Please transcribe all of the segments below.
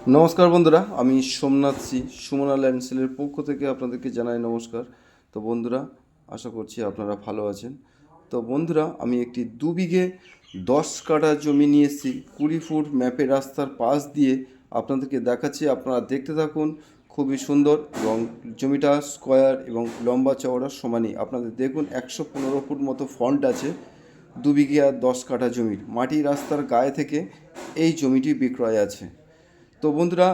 নমস্কার বন্ধুরা, আমি সোমনাথ সি সুমনা ল্যান্ড সেলের পক্ষ থেকে আপনাদেরকে জানাই নমস্কার। তো বন্ধুরা, আশা করছি আপনারা ভালো আছেন। তো বন্ধুরা, আমি একটি 2 বিঘে 10 কাঠা জমি নিয়ে এসেছি 20 ফুট ম্যাপের রাস্তার পাশ দিয়ে আপনাদেরকে দেখাচ্ছি। আপনারা দেখতে থাকুন। খুবই সুন্দর এবং জমিটা স্কোয়ার এবং লম্বা চওড়া সমানই। আপনাদের দেখুন 115 ফুট মতো ফ্রন্ট আছে। 2 বিঘে আর 10 কাঠা জমির মাটির রাস্তার গায়ে থেকে এই জমিটি বিক্রয় আছে। তো বন্ধুরা,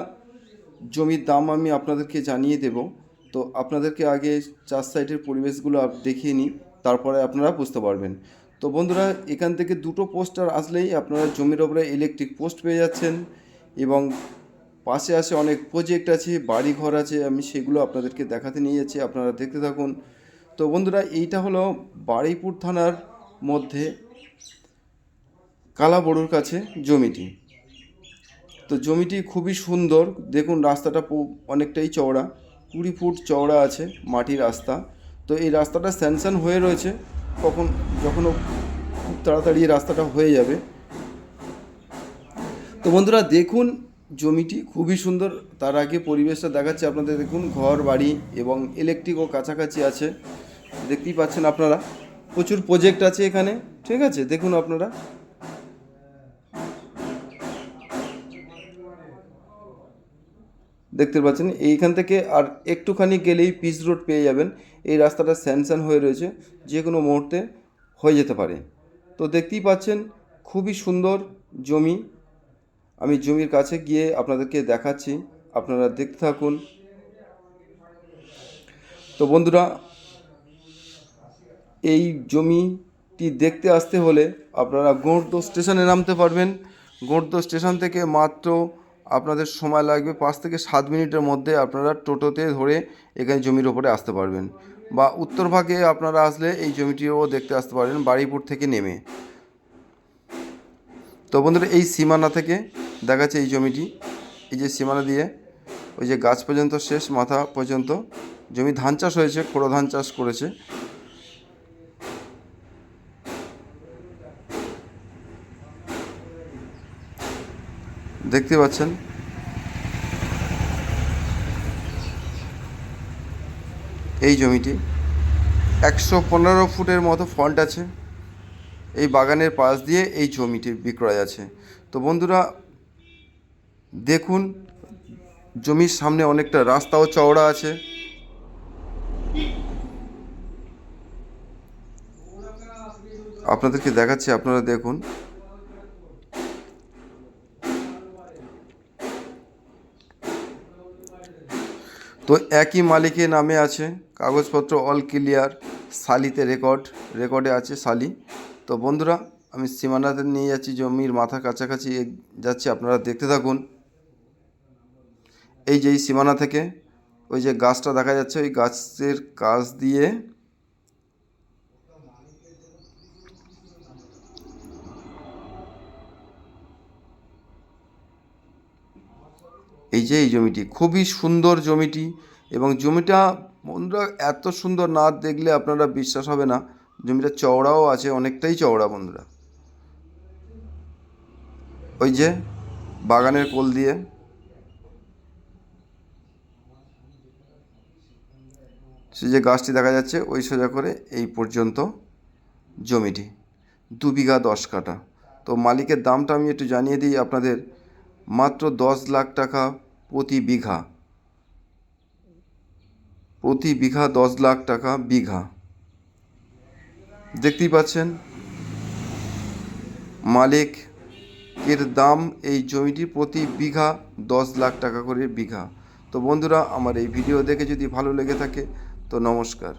জমির দাম আমি আপনাদেরকে জানিয়ে দেব। তো আপনাদেরকে আগে চার সাইডের পরিবেশগুলো দেখিয়ে নিই, তারপরে আপনারা বুঝতে পারবেন। তো বন্ধুরা, এখান থেকে দুটো পোস্টার আসলেই আপনারা জমির ওপরে ইলেকট্রিক পোস্ট পেয়ে যাচ্ছেন এবং পাশে অনেক প্রজেক্ট আছে, বাড়ি ঘর আছে। আমি সেগুলো আপনাদেরকে দেখাতে নিয়ে যাচ্ছি, আপনারা দেখতে থাকুন। তো বন্ধুরা, এইটা হলো বারুইপুর থানার মধ্যে কালাবড়ুর কাছে জমিটি। তো জমিটি খুবই সুন্দর। দেখুন, রাস্তাটা অনেকটাই চওড়া, 20 ফুট চওড়া আছে মাটির রাস্তা। তো এই রাস্তাটা স্যাংশন হয়ে রয়েছে, যখনও খুব তাড়াতাড়ি এই রাস্তাটা হয়ে যাবে। তো বন্ধুরা দেখুন, জমিটি খুবই সুন্দর। তার আগে পরিবেশটা দেখাচ্ছে আপনাদের। দেখুন, ঘর বাড়ি এবং ইলেকট্রিকও কাছাকাছি আছে, দেখতেই পাচ্ছেন আপনারা। প্রচুর প্রজেক্ট আছে এখানে, ঠিক আছে। দেখুন আপনারা দেখতে পাচ্ছেন, এইখান থেকে আর একটুখানি গেলেই পিচ রোড পেয়ে যাবেন। এই রাস্তাটা স্যাংশন হয়ে রয়েছে, যে কোনো মুহূর্তে হয়ে যেতে পারে। তো দেখতেই পাচ্ছেন, খুবই সুন্দর জমি। আমি জমির কাছে গিয়ে আপনাদেরকে দেখাচ্ছি, আপনারা দেখতে থাকুন। তো বন্ধুরা, এই জমিটি দেখতে আসতে হলে আপনারা গোড়দহ স্টেশনে নামতে পারবেন। গোড়দহ স্টেশন থেকে মাত্র আপনাদের সময় লাগবে 5 থেকে 7 মিনিটের মধ্যে। আপনারা টোটোতে ধরে এখানে জমির ওপরে আসতে পারবেন, বা উত্তর ভাগে আপনারা আসলে এই জমিটিও দেখতে আসতে পারবেন বারুইপুর থেকে নেমে। তো বন্ধুরা, এই সীমানা থেকে দেখাচ্ছে এই জমিটি। এই যে সীমানা দিয়ে ওই যে গাছ পর্যন্ত, শেষ মাথা পর্যন্ত জমি ধান চাষ হয়েছে, খোড়ো ধান চাষ করেছে। দেখতে পাচ্ছেন এই জমিটি 115 ফুটের মতো ফ্রন্ট আছে। এই বাগানের পাশ দিয়ে এই জমিটি বিক্রয় আছে। তো বন্ধুরা দেখুন, জমির সামনে অনেকটা রাস্তাও চওড়া আছে। আপনাদেরকে দেখাচ্ছি, আপনারা দেখুন। তো একই মালিকের নামে আছে, কাগজপত্র অল ক্লিয়ার, সালিতে রেকর্ডে আছে সালি। তো বন্ধুরা, আমি সীমানাতে নিয়ে যাচ্ছি, জমির মাথা কাছাকাছি যাচ্ছি, আপনারা দেখতে থাকুন। এই যে এই সীমানা থেকে ওই যে গাছটা দেখা যাচ্ছে, ওই গাছের কাছ দিয়ে এই যে এই জমিটি খুবই সুন্দর জমিটি। এবং জমিটা বন্ধুরা এত সুন্দর, না দেখলে আপনারা বিশ্বাস হবে না। জমিটা চওড়াও আছে, অনেকটাই চওড়া বন্ধুরা। ওই যে বাগানের কোল দিয়ে সে যে গাছটি দেখা যাচ্ছে, ওই সোজা করে এই পর্যন্ত জমিটি 2 বিঘা 10 কাঠা। তো মালিকের দামটা আমি একটু জানিয়ে দিই আপনাদের। মাত্র 10 লাখ টাকা প্রতি বিঘা। প্রতি বিঘা 10 লাখ টাকা বিঘা। দেখতেই পাচ্ছেন মালিকের দাম। এই জমিটি প্রতি বিঘা 10 লাখ টাকা করে বিঘা। তো বন্ধুরা, আমার এই ভিডিও দেখে যদি ভালো লেগে থাকে তো নমস্কার।